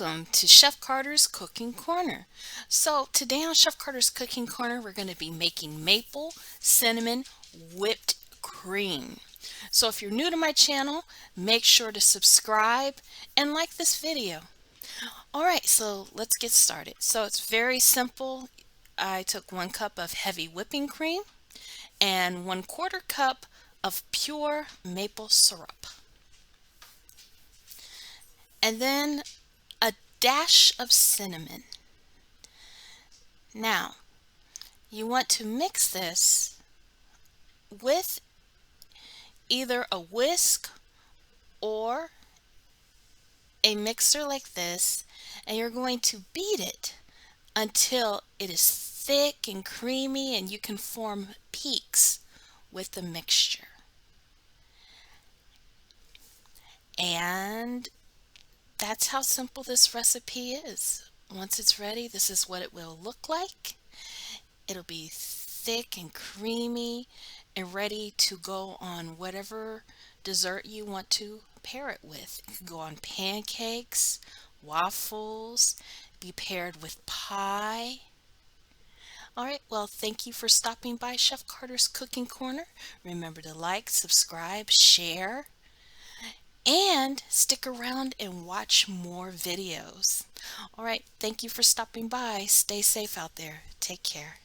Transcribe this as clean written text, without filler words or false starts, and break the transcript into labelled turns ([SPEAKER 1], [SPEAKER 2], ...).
[SPEAKER 1] Welcome to Chef Carter's Cooking Corner. So today on Chef Carter's Cooking Corner, we're going to be making maple cinnamon whipped cream. So if you're new to my channel, make sure to subscribe and like this video. All right, so let's get started. So it's very simple. I took 1 cup of heavy whipping cream and 1/4 cup of pure maple syrup. And then a dash of cinnamon. Now, you want to mix this with either a whisk or a mixer like this, and you're going to beat it until it is thick and creamy and you can form peaks with the mixture. And that's how simple this recipe is. Once it's ready, this is what it will look like. It'll be thick and creamy and ready to go on whatever dessert you want to pair it with. It could go on pancakes, waffles, be paired with pie. All right, well, thank you for stopping by Chef Carter's Cooking Corner. Remember to like, subscribe, share, and stick around and watch more videos. All right, thank you for stopping by. Stay safe out there. Take care.